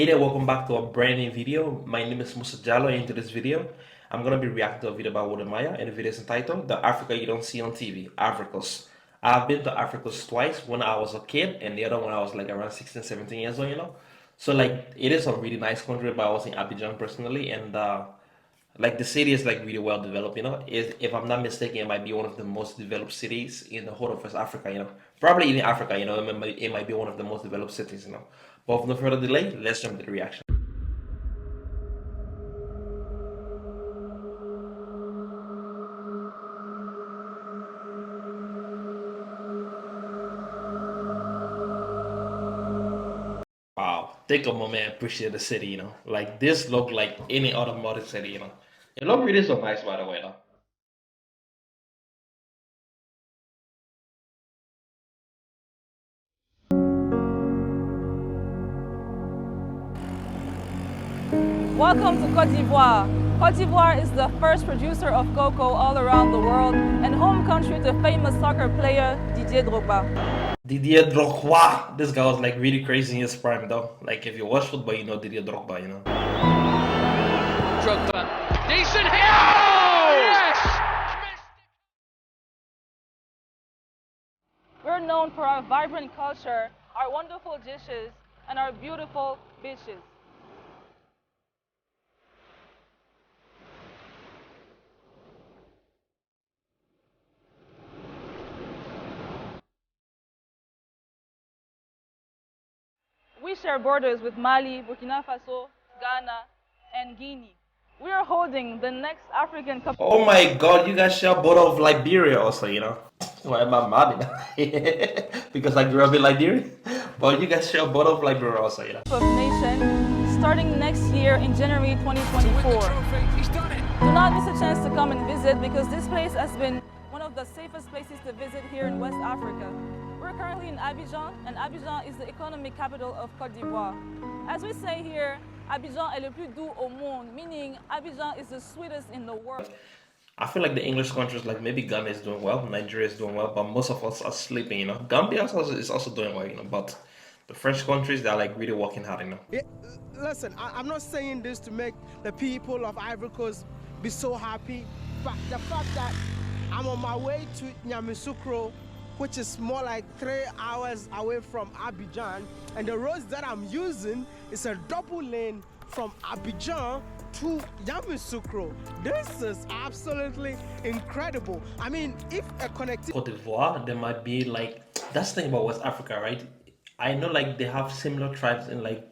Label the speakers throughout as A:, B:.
A: Hey there, welcome back to a brand new video. My name is Musa Jallo, and in this video, I'm gonna be reacting to a video about Wodemaya, and the video is entitled "The Africa You Don't See on TV," Ivory Coast. I've been to Ivory Coast twice, when I was a kid, and the other one I was like around 16, 17 years old. So like, it is a really nice country, but I was in Abidjan personally, and like the city is like really well developed. If I'm not mistaken, it might be one of the most developed cities in the whole of West Africa. Probably in Africa. It might be one of the most developed cities. But with no further delay, let's jump to the reaction. Wow, take a moment and appreciate the city. Like this look like any other modern city. It look really so nice, by the way, though.
B: Welcome to Côte d'Ivoire. Côte d'Ivoire is the first producer of cocoa all around the world and home country to famous soccer player Didier Drogba.
A: Didier Drogba, this guy was like really crazy in his prime, though. Like if you watch football, you know Didier Drogba.
C: Drogba, decent hit! Oh, yes!
B: We're known for our vibrant culture, our wonderful dishes, and our beautiful beaches. We share borders with Mali, Burkina Faso, Ghana, and Guinea. We are holding the next African Cup.
A: Oh my God, you guys share border of Liberia also. Why am I mad? Because I grew up in Liberia. But you guys share border of Liberia also.
B: Of Nation starting next year in January 2024. Do not miss a chance to come and visit because this place has been one of the safest places to visit here in West Africa. We're currently in Abidjan, and Abidjan is the economic capital of Côte d'Ivoire. As we say here, Abidjan est le plus doux au monde, meaning Abidjan is the sweetest in the world.
A: I feel like the English countries, like maybe Ghana is doing well, Nigeria is doing well, but most of us are sleeping. Gambia is also doing well. But the French countries, they're like really working hard.
D: Yeah, listen, I'm not saying this to make the people of Ivory Coast be so happy, but the fact that I'm on my way to Yamoussoukro, which is more like 3 hours away from Abidjan, and the roads that I'm using is a double lane from Abidjan to Yamoussoukro. This is absolutely incredible. I mean, if a connectivity
A: Cote d'Ivoire, there might be like, that's the thing about West Africa, right? I know like they have similar tribes in like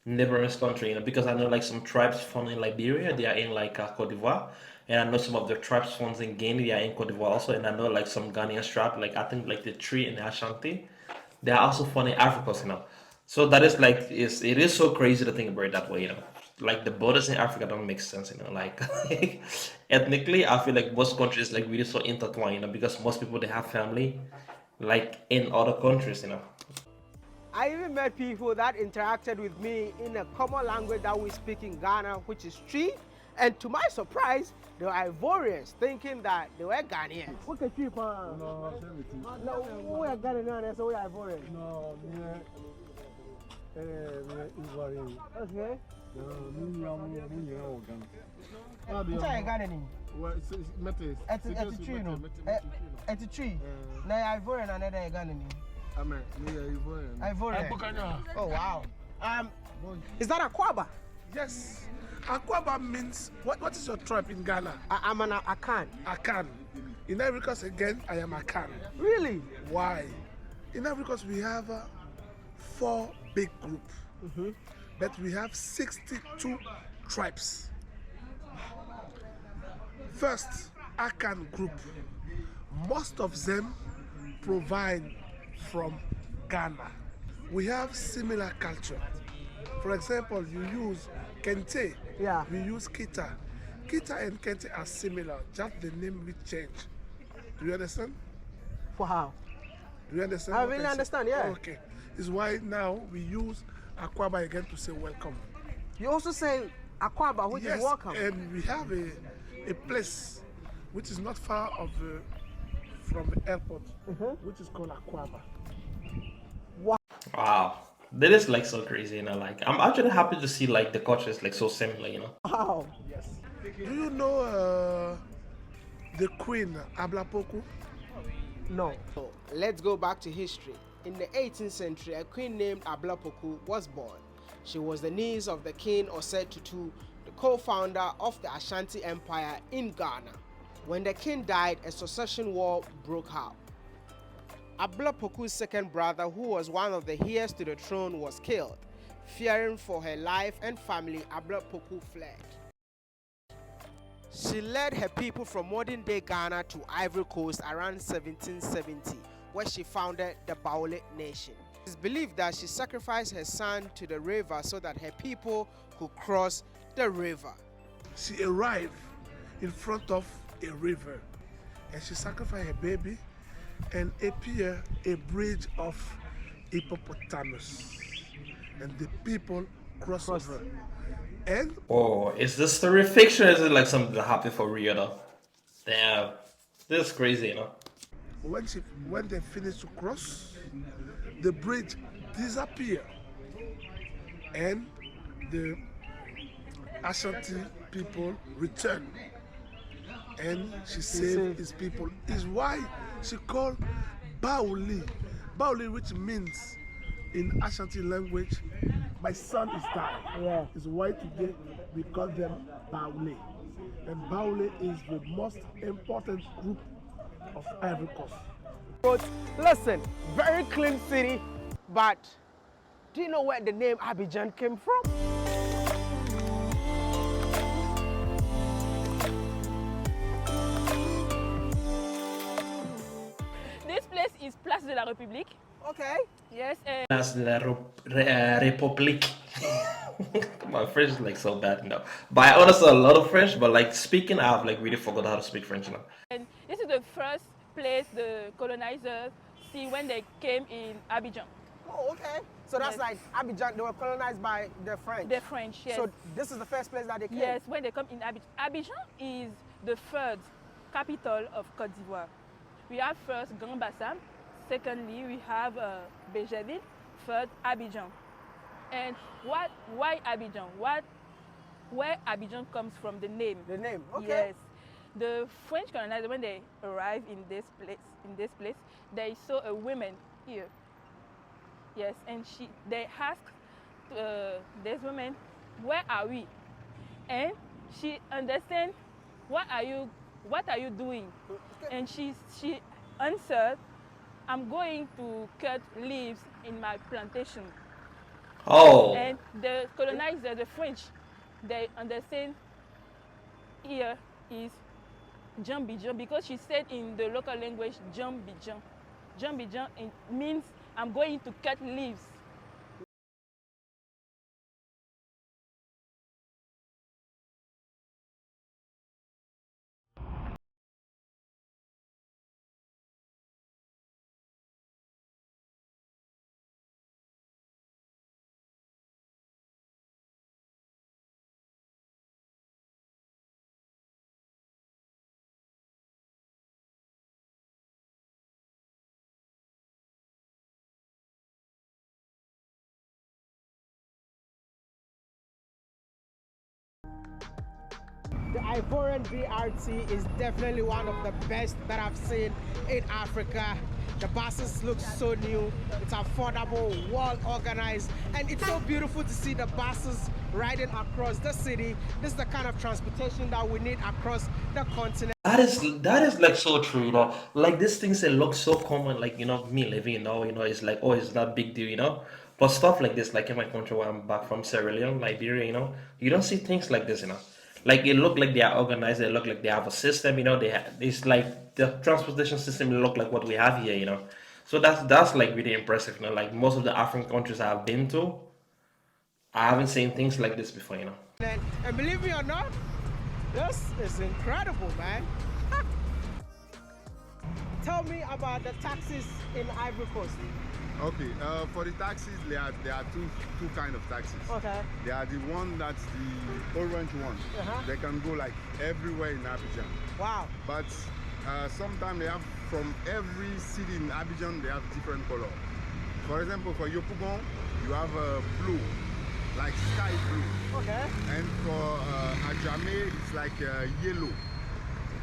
A: neighboring country, because I know like some tribes found in Liberia, they are in like Cote d'Ivoire, and I know some of the tribes found in Guinea, they are in Cote d'Ivoire also, and I know like some Ghanaian tribe, like I think like the Tree and the Ashanti, they are also found in Africa. So that is like, it is so crazy to think about it that way. Like the borders in Africa don't make sense. Like ethnically, I feel like most countries like really so intertwined, because most people they have family like in other countries.
D: I even met people that interacted with me in a common language that we speak in Ghana, which is Tree. And to my surprise, they were Ivorians, thinking that they were Ghanaians. What can you No, we are Ghanaians, so we are Ivorians. No, Ivorian. Okay. It's a tree. Now Ivorian and another Ghanaian. Ivorian. Oh wow. Is that a Kwaba?
E: Yes. Akwaba means what is your tribe in Ghana?
D: I'm an Akan.
E: Akan. In Ivory Coast again, I am Akan.
D: Really?
E: Why? In Ivory Coast we have 4 big groups, but we have 62 tribes. First, Akan group. Most of them provide from Ghana. We have similar culture. For example, you use Kente.
D: Yeah.
E: We use Kita. Kita and Kente are similar, just the name will change. Do you understand?
D: For how?
E: Do you understand?
D: I really understand, yeah.
E: Okay. This is why now we use Akwaba again to say welcome.
D: You also say Akwaba, which
E: yes,
D: is welcome.
E: And we have a place which is not far from the airport, which is called Akwaba.
A: Wow. That is like so crazy, like I'm actually happy to see like the culture is like so similar,
D: Wow.
E: Do you know the queen Ablapoku?
D: No. So, let's go back to history. In the 18th century, a queen named Ablapoku was born. She was the niece of the king Osei Tutu, the co-founder of the Ashanti Empire in Ghana. When the king died, a succession war broke out. Ablapoku's second brother, who was one of the heirs to the throne, was killed. Fearing for her life and family, Ablapoku fled. She led her people from modern-day Ghana to Ivory Coast around 1770, where she founded the Baoulé nation. It is believed that she sacrificed her son to the river so that her people could cross the river.
E: She arrived in front of a river and she sacrificed her baby and appeared a bridge of hippopotamus. And the people crossed over. And
A: Oh, is this story fiction or is it like something that happened for real though? Damn. This is crazy,
E: when they finished to cross, the bridge disappeared. And the Ashanti people returned. And she saved his people. Is why she called Baoulé. Baoulé, which means in Ashanti language, my son is dying.
D: Yeah.
E: Is why today we call them Baoulé. And Baoulé is the most important group of Ivory Coast.
D: But listen, very clean city, but do you know where the name Abidjan came from?
B: This place is Place de la République.
D: Okay.
B: Yes, and
A: That's la République. My French is like so bad, But I understand a lot of French, but like speaking, I've like really forgot how to speak French,
B: and this is the first place the colonizers see when they came in Abidjan.
D: Oh, okay. So that's
B: Yes.
D: like Abidjan, they were colonized by the French.
B: The French, yes.
D: So this is the first place that they came?
B: Yes, when they come in Abidjan. Abidjan is the third capital of Côte d'Ivoire. We have first Grand Bassam, secondly we have Béjaville, third Abidjan. And why Abidjan? Where Abidjan comes from, the name.
D: The name, okay.
B: Yes. The French colonizers, when they arrived in this place, they saw a woman here. Yes, and they asked this woman, where are we? And she understand, what are you doing? And she answered, I'm going to cut leaves in my plantation.
A: Oh.
B: And the colonizer, the French, they understand here is Jambijan, because she said in the local language Jambijan. Jambijan means I'm going to cut leaves.
D: The Ivorian BRT is definitely one of the best that I've seen in Africa. The buses look so new, it's affordable, well organized, and it's so beautiful to see the buses riding across the city. This is the kind of transportation that we need across the continent.
A: That is like so true, Like these things that look so common, like me living, it's like, oh, it's not a big deal, But stuff like this, like in my country where I'm back from Sierra Leone, Liberia, you don't see things like this, Like it look like they are organized, they look like they have a system, it's like the transportation system look like what we have here, So that's like really impressive, Like most of the African countries I've been to, I haven't seen things like this before,
D: And believe me or not, this is incredible, man. Tell me about the taxis in Ivory Coast.
F: Okay, for the taxis, there are two kind of taxis.
D: Okay.
F: They are the one that's the orange one. They can go like everywhere in Abidjan.
D: Wow.
F: But sometimes they have, from every city in Abidjan, they have different color. For example, for Yopougon, you have blue, like sky blue.
D: Okay.
F: And for Ajame, it's like yellow.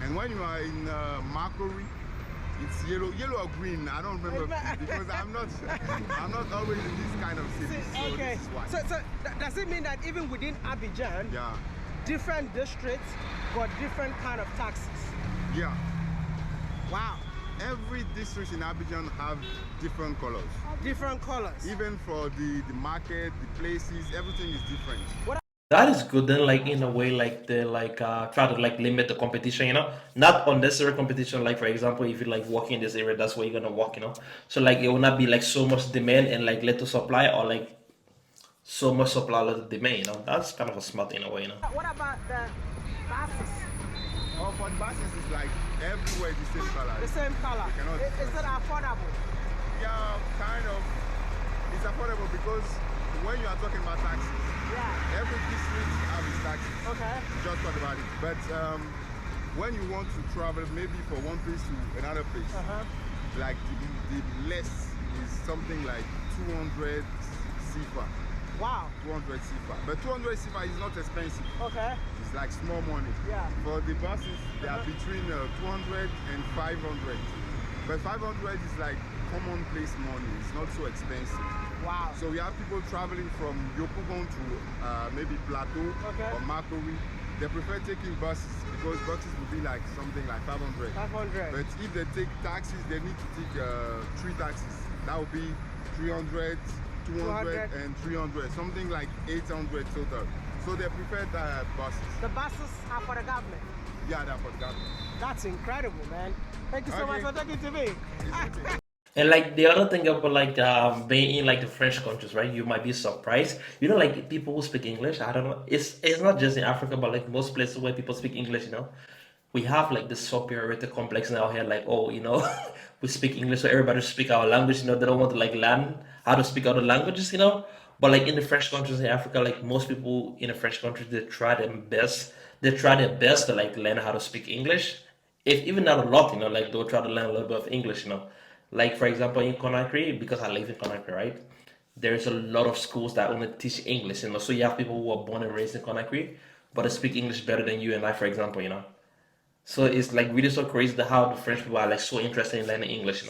F: And when you are in Makori, it's yellow or green. I don't remember because I'm not always in this kind of city. So
D: Okay.
F: this is why.
D: So does it mean that even within Abidjan,
F: Yeah.
D: different districts got different kind of taxes?
F: Yeah.
D: Wow.
F: Every district in Abidjan have different colors.
D: Different colors.
F: Even for the market, the places, everything is different.
A: That is good. Then, like in a way, like they like try to like limit the competition. Not unnecessary competition. Like for example, if you like walk in this area, that's where you're gonna walk. So like it will not be like so much demand and like little supply, or like so much supply little demand. That's kind of a smart in a way.
D: What about the buses?
F: Oh, for the buses, it's like everywhere the same color.
D: The same color.
F: You cannot
D: Is it affordable?
F: Yeah, kind of. It's affordable because when you are talking about taxes,
D: Yeah.
F: every district have its taxes.
D: Okay.
F: Just talk about it. But when you want to travel maybe for one place to another place, like the less is something like 200 CFA.
D: Wow.
F: 200 CFA. But 200 CFA is not expensive.
D: Okay.
F: It's like small money.
D: Yeah.
F: For the buses, they are between 200 and 500. But 500 is like commonplace money. It's not so expensive.
D: Wow.
F: So we have people traveling from Yopougon to maybe Plateau or Makori. They prefer taking buses because buses would be like something like 500.
D: 500.
F: But if they take taxis, they need to take 3 taxis. That would be 300, 200 and 300, something like 800 total. So they prefer the buses.
D: The buses are for the government.
F: Yeah, they're for the government.
D: That's incredible, man. Thank you so
F: Okay.
D: much for talking to me.
F: It's okay.
A: And like the other thing about like being in like the French countries, right? You might be surprised. Like people who speak English. I don't know. It's not just in Africa, but like most places where people speak English. We have like this superiority complex now here. Like we speak English, so everybody speak our language. They don't want to like learn how to speak other languages. But like in the French countries in Africa, like most people in the French countries, they try their best. They try their best to like learn how to speak English. If even not a lot, like they'll try to learn a little bit of English. Like for example in Conakry, because I live in Conakry, right? There's a lot of schools that only teach English, So you have people who are born and raised in Conakry, but they speak English better than you and I, for example, So it's like really so crazy how the French people are like so interested in learning English,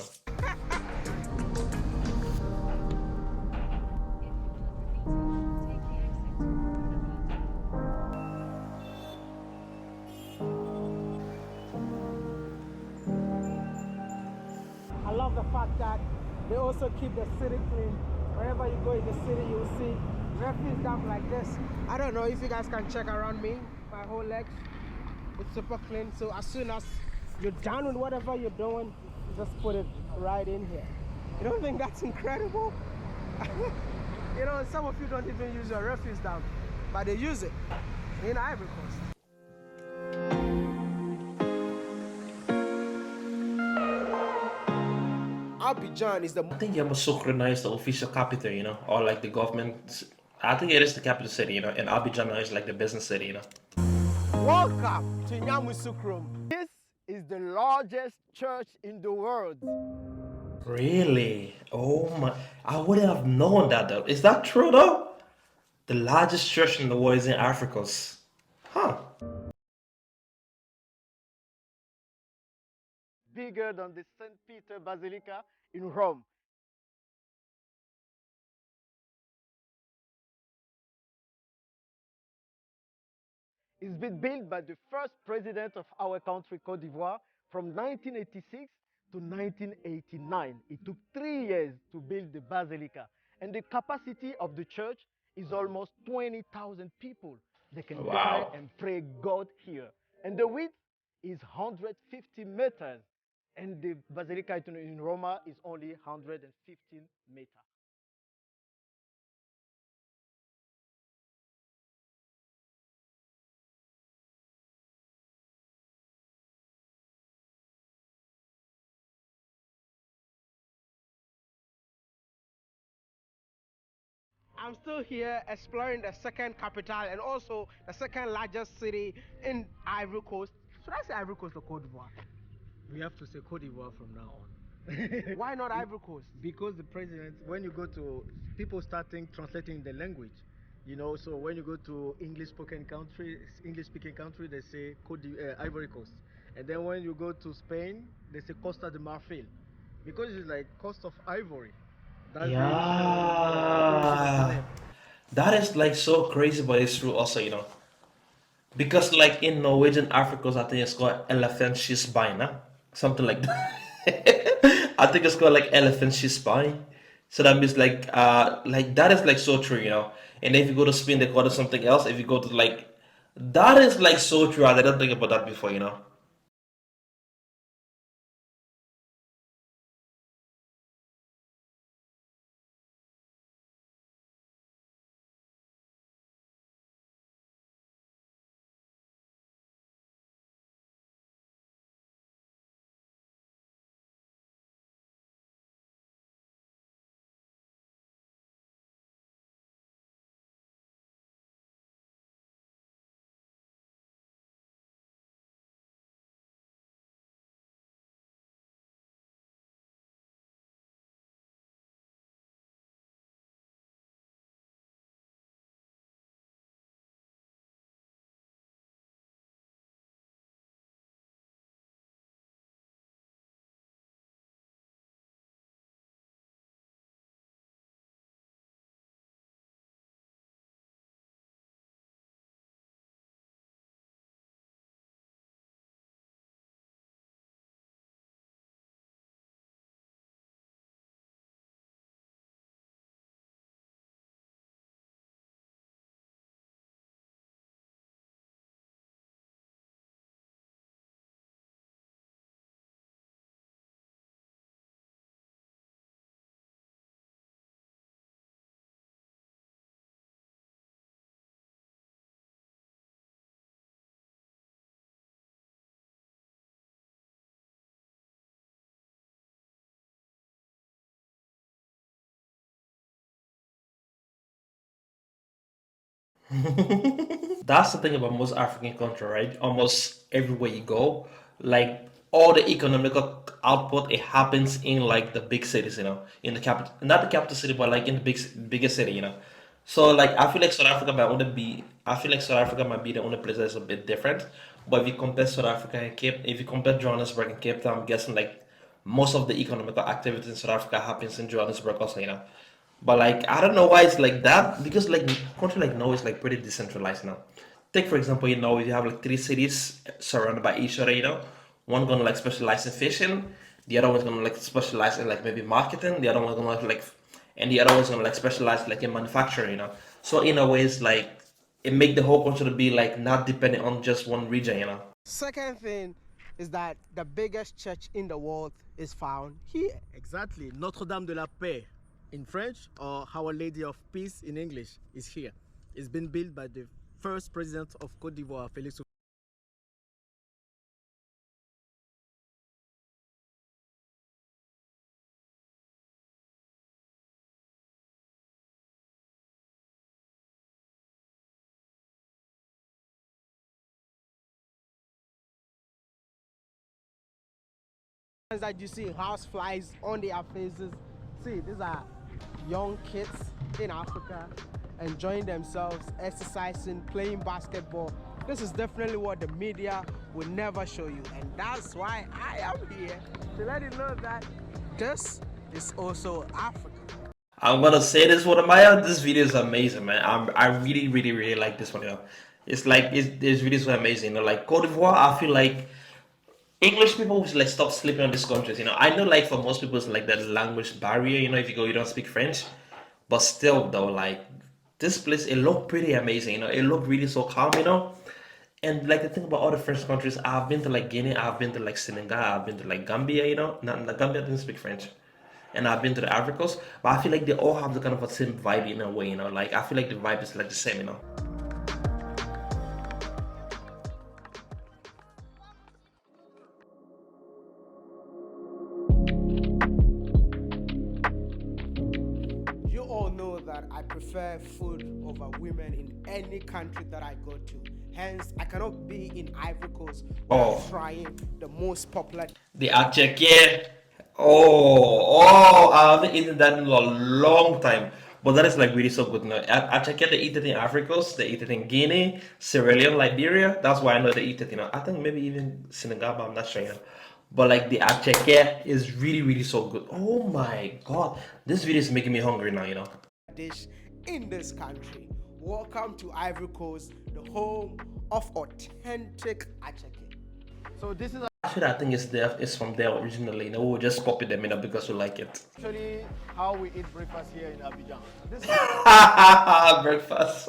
D: I love the fact that they also keep the city clean. Wherever you go in the city, you will see refuse dump like this. I don't know if you guys can check around me, my whole legs. It's super clean. So as soon as you're done with whatever you're doing, you just put it right in here. You don't think that's incredible? Some of you don't even use your refuse dump, but they use it in Ivory Coast. Abidjan is the
A: I think Yamoussoukro now is the official capital, or like the government. I think it is the capital city, and Abidjan now is like the business city,
D: Welcome to Yamoussoukro.
G: This is the largest church in the world.
A: Really? Oh my! I wouldn't have known that though. Is that true though? The largest church in the world is in Africa. Huh?
G: Bigger than the St. Peter Basilica in Rome. It's been built by the first president of our country, Côte d'Ivoire, from 1986 to 1989. It took 3 years to build the basilica. And the capacity of the church is almost 20,000 people. They can gather and pray God here. And the width is 150 meters. And the basilica in Roma is only 115 meters.
D: I'm still here exploring the second capital and also the second largest city in Ivory Coast. Should I say Ivory Coast or Côte d'Ivoire?
G: We have to say Côte d'Ivoire from now on.
D: Why not Ivory Coast?
G: Because the president, when you go to people starting translating the language, so when you go to English speaking country, they say Ivory Coast, and then when you go to Spain, they say Costa de Marfil, because it's like Coast of Ivory. That's the origin of the
A: Yeah,
G: name.
A: that is like so crazy, but it's true also, because like in Norwegian Africans, I think it's called elephant spine, something like that. I think it's called like elephant spine. So that means like that is like so true. And if you go to Spain, they call it something else. If you go to like, that is like so true. I didn't think about that before. That's the thing about most African country, right? Almost everywhere you go, like all the economical output, it happens in like the big cities, in the capital, not the capital city, but like in the biggest city. So like I feel like South Africa might be the only place that's a bit different. But if you compare South Africa and if you compare Johannesburg and Cape Town, I'm guessing like most of the economical activity in South Africa happens in Johannesburg also. But like I don't know why it's like that because like country like Norway is like pretty decentralized now. Take for example, if you have like three cities surrounded by each other. One gonna like specialize in fishing, the other one's gonna like specialize in like maybe marketing, the other one's gonna like, and the other one's gonna like specialize like in manufacturing. So in a way, it's like it make the whole country to be like not dependent on just one region.
D: Second thing is that the biggest church in the world is found here.
G: Exactly. Notre Dame de la Paix in French, or Our Lady of Peace in English, is here. It's been built by the first president of Côte d'Ivoire, Félix.
D: That you see house flies on their faces. See, these are young kids in Africa enjoying themselves, exercising, playing basketball. This is definitely what the media will never show you, and that's why I am here to let you know that this is also Africa.
A: I'm gonna say this one of my this video is amazing, man. I really, really, really like this one. It's like it's really so amazing. Like Cote d'Ivoire, I feel like English people should like stop sleeping on these countries. I know like for most people it's like that language barrier. If you go, you don't speak French, but still though, like this place, it looked pretty amazing. It looked really so calm. And like the thing about other French countries, I've been to like Guinea, I've been to like Senegal, I've been to like Gambia. Not Gambia didn't speak French, and I've been to the Ivory Coast, but I feel like they all have the kind of a same vibe in a way. Like I feel like the vibe is like the same.
D: You all know that I prefer food over women in any country that I go to. Hence, I cannot be in Ivory Coast
A: Oh.
D: trying the most popular.
A: The Ajek, yeah. I haven't eaten that in a long time. But that is like really so good. Now, I check it, they eat it in Ivory Coast, they eat it in Guinea, Sierra Leone, Liberia. That's why I know they eat it, I think maybe even Senegal, but I'm not sure, But like the acheke is really, really so good. Oh my God. This video is making me hungry now.
D: Dish in this country. Welcome to Ivory Coast, the home of authentic acheke.
G: So this is
A: Actually, I think it's from there originally. We just copied them, because we like it.
G: actually how we eat breakfast here in Abidjan. This is
A: Breakfast.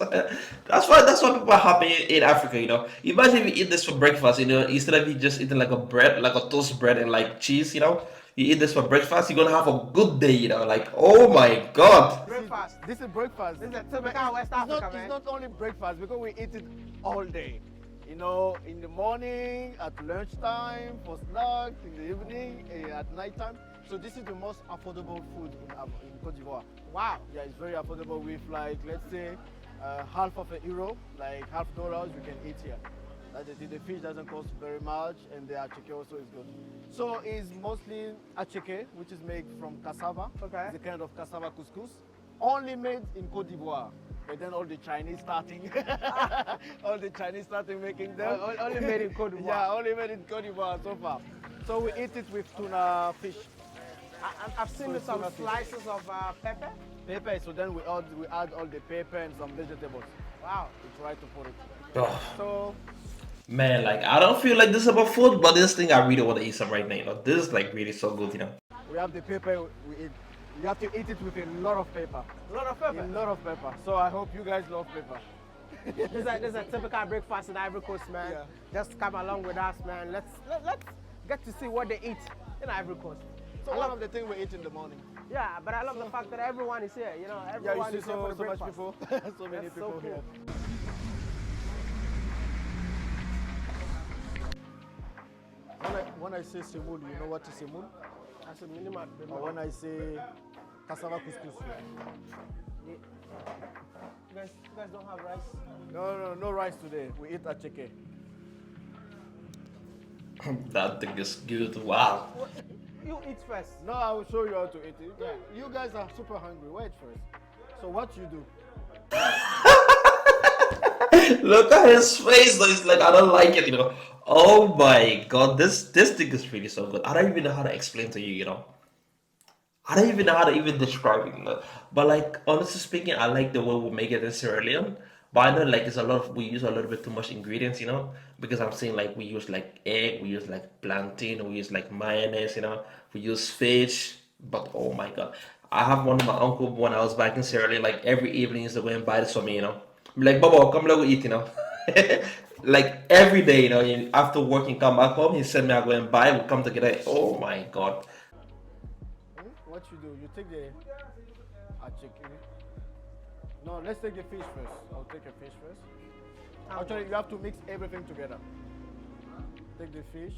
A: That's why people are happy in Africa, Imagine if you eat this for breakfast, instead of you just eating like a bread, like a toast bread and like cheese, You eat this for breakfast, you're gonna have a good day, Like, oh my God.
D: Breakfast.
G: This is breakfast.
D: This is a typical West Africa,
G: It's
D: man.
G: not only breakfast because we eat it all day. In the morning, at lunchtime, for snacks, in the evening, at night time. So this is the most affordable food in Cote d'Ivoire.
D: Wow.
G: Yeah, it's very affordable with like, let's say, half of a euro, like $half you can eat here. The fish doesn't cost very much and the acheke also is good. So it's mostly acheke, which is made from cassava.
D: Okay.
G: It's a kind of cassava couscous. Only made in Cote d'Ivoire. But then all the Chinese starting making them.
D: Only made in Cote d'Ivoire.
G: Yeah, only made in Cote d'Ivoire so far. So we eat it with tuna fish.
D: I've seen
G: With
D: some
G: tuna fish.
D: slices of pepper.
G: Pepper, so then we add all the pepper and some vegetables.
D: Wow.
G: We try to put it.
A: Oh,
G: So
A: man, like I don't feel like this is about food, but this thing I really want to eat some right now. This is like really so good,
G: we have the pepper we eat. You have to eat it with a lot of pepper.
D: A lot of pepper.
G: A lot of pepper. So I hope you guys love pepper.
D: This is a typical breakfast in Ivory Coast, man.
G: Yeah.
D: Just come along with us, man. Let's get to see what they eat in Ivory Coast.
G: So one of the things we eat in the morning.
D: Yeah, but I love the fact that everyone is here. Everyone
G: Yeah, you
D: is
G: see
D: here for the
G: so much
D: breakfast.
G: people, so many
D: That's
G: people
D: so
G: here.
D: cool.
G: When I say semoule, you know what is semoule?
D: That's a minimum.
G: Or when I say cassava couscous.
D: You guys don't have rice?
G: No rice today. We eat acheke.
A: That thing is good. Wow.
D: You eat first.
G: No, I will show you how to eat it. You guys are super hungry. Wait first. So what you do?
A: Look at his face though. He's like, I don't like it, Oh my God, this thing is really so good. I don't even know how to explain to you, I don't even know how to even describe it. But like honestly speaking, I like the way we make it in Sierra Leone. But I know like we use a little bit too much ingredients, because I'm saying like we use like egg, we use like plantain, we use like mayonnaise, we use fish. But oh my God, I have one of my uncle when I was back in Sierra Leone, like every evening he used to go and buy this for me, I'm like, Baba, come let go eat, Like every day, after working, come back home, he sent me, I go and buy, we come together. Oh my God.
G: What you do? You take the acheke. No, let's take the fish first. I'll take a fish first. Actually, you have to mix everything together. Take the fish.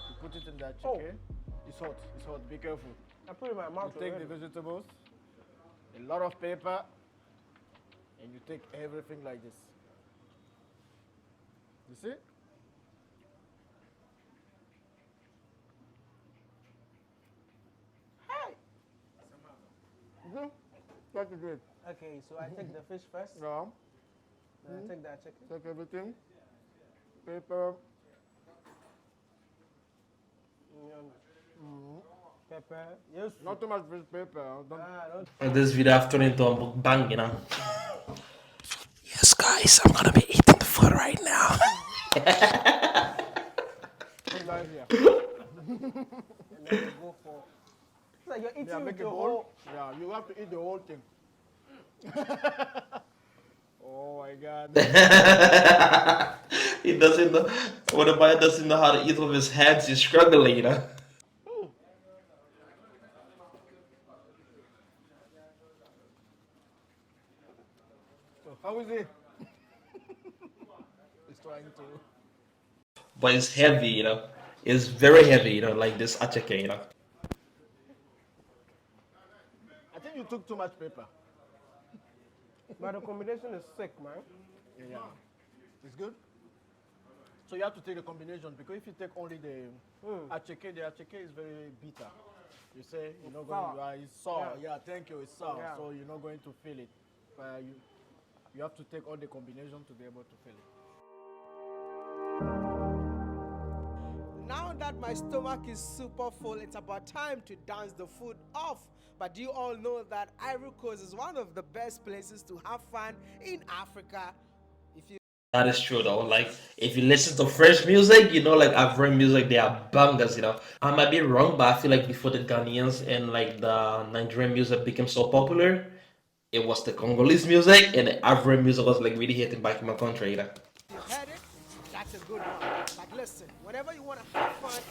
G: You put it in the acheke.
D: Oh.
G: It's hot. It's hot. Be careful.
D: I put it in my mouth.
G: You take the vegetables, a lot of pepper, and you take everything like this. You see? That's good.
D: Okay, so I take the fish first.
G: Yeah.
D: Then I take that chicken.
G: Take everything. Pepper.
D: Pepper. Yes.
G: Not too much fish pepper. Don't.
A: This video I've turned into a mukbang, Yes, guys, I'm gonna be eating the food right now.
D: And then you go for. It's like you're eating with
G: Make a
D: the
G: bowl.
D: whole.
G: Yeah, you have to eat the whole thing. Oh my God.
A: He doesn't know. When the boy doesn't know how to eat with his hands, he's struggling,
G: So how is it? He's trying to.
A: But it's heavy, It's very heavy, like this acheke,
G: I think you took too much pepper.
D: But the combination is sick, man.
G: Yeah. It's good? So you have to take the combination, because if you take only the acheke is very bitter. You say you're not going to, it's sour. Yeah, thank you, it's sour.
D: Yeah.
G: So you're not going to feel it. You have to take all the combination to be able to feel it.
D: Now that my stomach is super full, it's about time to dance the food off. But do you all know that Ivory Coast is one of the best places to have fun in Africa?
A: That is true though. Like if you listen to French music, you know, like Ivorian music, they are bangers, you know. I might be wrong, but I feel like before the Ghanaians and like the Nigerian music became so popular, it was the Congolese music and the Ivorian music was like really hitting back in my country, you know.
D: You heard it? That's a good one. But listen, whenever you want to have fun,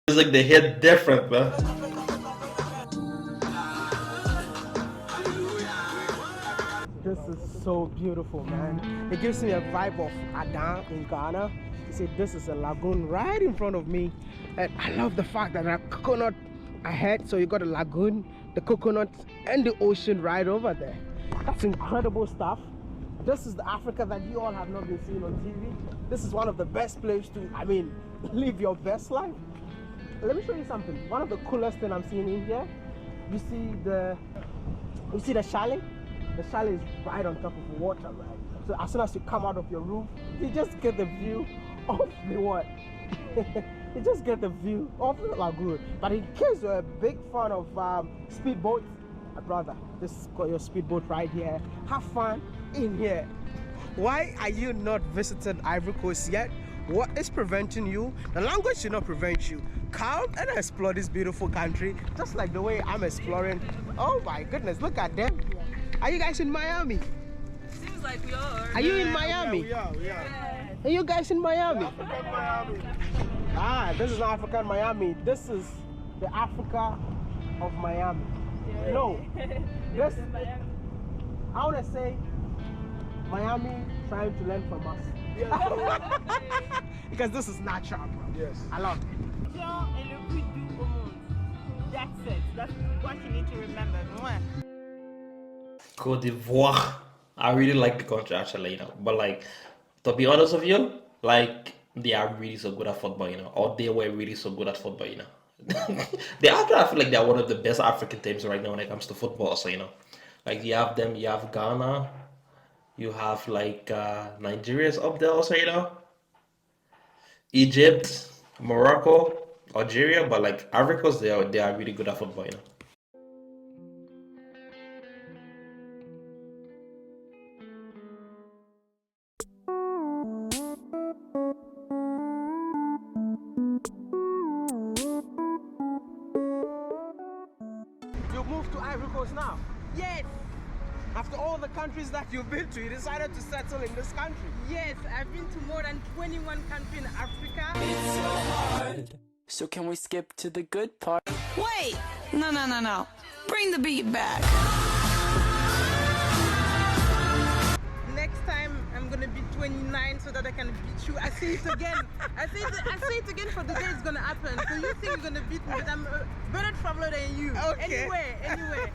A: Music they hit different, man.
D: this is so beautiful, man. It gives me a vibe of Adan in Ghana. You see, this is a lagoon right in front of me. And I love the fact that there are coconut ahead. So you got a lagoon, the coconut, and the ocean right over there. That's incredible stuff. This is the Africa that you all have not been seeing on TV. This is one of the best places to, live your best life. Let me show you something. One of the coolest thing I'm seeing in here, you see the chalet? The chalet is right on top of the water, right? So as soon as you come out of your roof, you just get the view of the what? You just get the view of the lagoon. But in case you're a big fan of speedboats, my brother, this is your speedboat right here. Have fun in here. Why are you not visiting Ivory Coast yet? What is preventing you? The language should not prevent you. Come and explore this beautiful country, just like the way I'm exploring. Oh my goodness, look at them. Are you guys in Miami?
B: Seems like we are.
D: Are you in Miami?
E: We are.
D: Are you guys in Miami?
E: African Miami.
D: Ah, this is not African Miami. This is the Africa of Miami.
B: Yeah.
D: No, this, I want to say Miami trying to learn from us. Because this is natural, bro.
E: Yes.
D: I love it.
H: That's it. That's what you need to remember.
A: Cote d'Ivoire. I really like the country actually, you know. But like, to be honest with you, like they are really so good at football, you know, or they were really so good at football, you know. They actually, I feel like they are one of the best African teams right now when it comes to football. So you know, like you have them, you have Ghana, you have like Nigeria's up there also, you know, Egypt, Morocco, Algeria, but like Ivory Coast, they are really good at football, you know.
D: You moved to Ivory Coast now.
H: Yes,
D: After all the countries that you've been to, you decided to settle in this country.
H: yes. I've been to more than 21 countries in Africa.
I: So can we skip to the good part?
J: Wait! No. Bring the beat back.
H: Next time I'm gonna be 29 so that I can beat you. I say it again. I say it again for the day it's gonna happen. So you think you're gonna beat me, but I'm a better traveler than you.
D: Okay.
H: Anyway.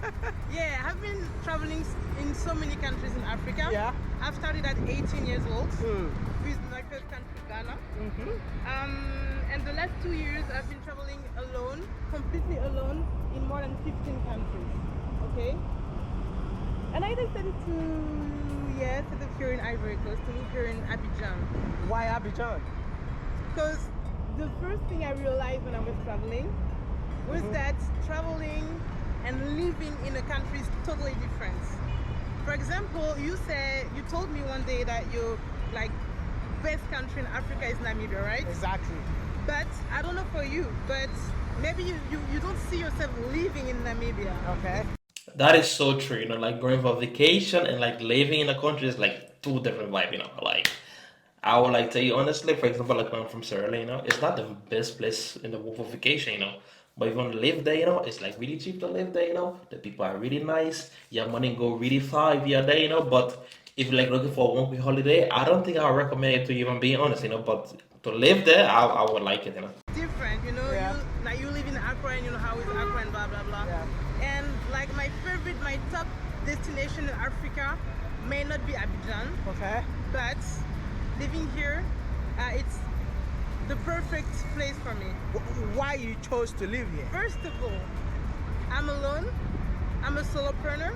H: Yeah, I've been traveling in so many countries in Africa.
D: Yeah.
H: I've started at 18 years old with my first country, Ghana. And the last 2 years I've been traveling alone, completely alone, in more than 15 countries. Okay? And I decided to set up here in Ivory Coast, to live here in Abidjan.
D: Why Abidjan?
H: Because the first thing I realized when I was traveling was that traveling and living in a country is totally different. For example, you told me one day that your best country in Africa is Namibia, right?
D: Exactly.
H: But I don't know for you, but maybe you don't see yourself living in Namibia.
D: Okay.
A: That is so true, you know, like going for vacation and like living in a country is like two different vibes, you know. Like I would like tell you honestly, for example, like when I'm from Sierra Leone, you know, it's not the best place in the world for vacation, you know. But if you want to live there, you know, it's like really cheap to live there, you know. The people are really nice. Your money go really far if you're there, you know. But if you're like looking for a 1 week holiday, I don't think I would recommend it to you, even being honest, you know. But to live there, I would like it, you know.
H: Different. different, you know.
D: Yeah.
H: You live in Accra and you know how it's Accra and blah blah blah.
D: Yeah.
H: And like my top destination in Africa may not be Abidjan.
D: Okay.
H: But living here, it's the perfect place for me.
D: Why you chose to live here?
H: First of all, I'm alone. I'm a solopreneur.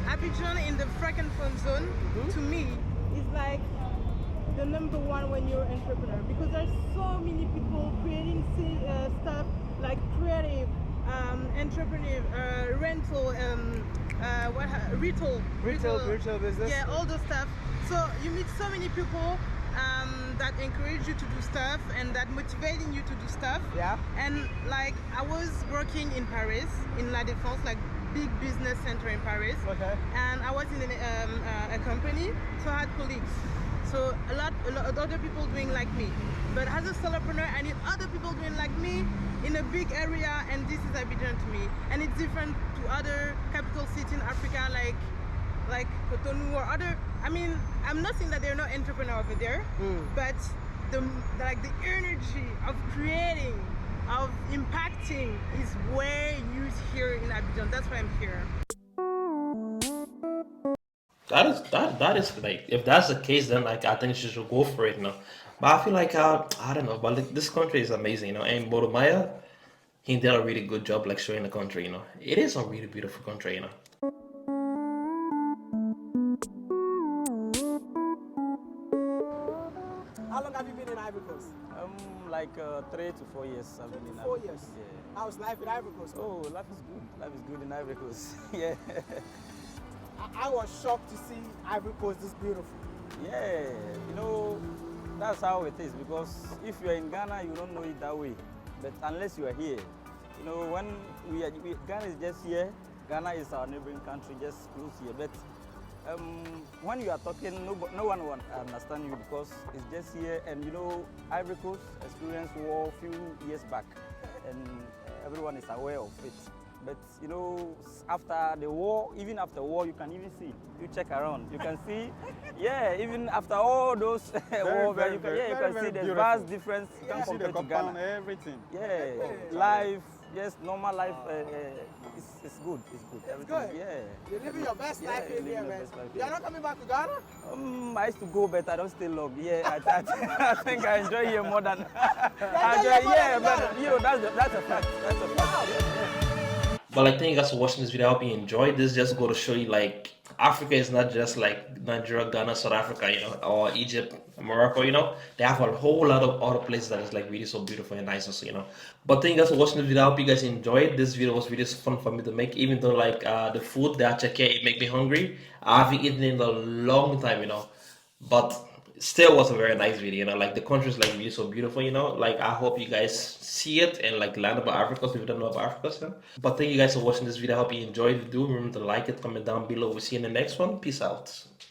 H: Abidjan in the Francophone zone, to me, is like the number one when you're an entrepreneur, because there's so many people creating stuff like creative, entrepreneur, rental,
D: retail business.
H: Yeah, all those stuff. So you meet so many people that encourage you to do stuff and that motivating you to do stuff.
D: Yeah.
H: And like I was working in Paris, in La Défense, like big business center in Paris.
D: Okay.
H: And I was in a company, so I had colleagues. So a lot of other people doing like me. But as a solopreneur, I need other people doing like me in a big area, and this is Abidjan to me. And it's different to other capital cities in Africa, like Cotonou or other. I mean, I'm not saying that they're not entrepreneurs over there, but the energy of creating, of impacting is way used here in Abidjan. That's why I'm here.
A: That is like, if that's the case, then like I think she should go for it, you know. But I feel like I don't know, but like, this country is amazing, you know. And Boromaya, he did a really good job like showing the country, you know. It is a really beautiful country, you know.
D: How long have you been in Ivory Coast?
K: Like 3 to 4 years I've been in
D: 4
K: Ivory
D: years.
K: Coast. Yeah.
D: How's life in Ivory Coast?
K: Oh, life is good. Life is good in Ivory Coast. Yeah.
D: I was shocked to see Ivory Coast this beautiful.
K: Yeah, you know, that's how it is, because if you're in Ghana, you don't know it that way. But unless you are here, you know, when Ghana is just here, Ghana is our neighboring country, just close here. But when you are talking, no one will understand you, because it's just here. And you know, Ivory Coast experienced war a few years back, and everyone is aware of it. But you know, after the war, even after war, you can even see. You check around, you can see. Yeah, even after all those war, you can see the vast difference. You can compare to Ghana.
L: Everything.
K: Yeah, life, just normal life. It's good. It's good.
D: It's good.
K: Yeah.
D: You're living your best life in here, man. You're not coming back to Ghana?
K: I used to go, but I don't stay long. Yeah, I think I enjoy here more than I enjoy. Yeah, but you know, that's a fact. That's a fact. Yeah.
A: But like, thank you guys for watching this video. I hope you enjoyed this. Just go to show you like Africa is not just like Nigeria, Ghana, South Africa, you know, or Egypt, Morocco, you know. They have a whole lot of other places that is like really so beautiful and nice also, you know. But thank you guys for watching this video. I hope you guys enjoyed. This video was really fun for me to make, even though like the food that I check here, it make me hungry. I haven't eaten in a long time, you know. But still was a very nice video, you know. Like the country is like really so beautiful, you know. Like I hope you guys see it and like learn about Africa if you don't know about Africa, you know? But thank you guys for watching this video. I hope you enjoyed it. Do remember to like it, comment down below. We'll see you in the next one. Peace out.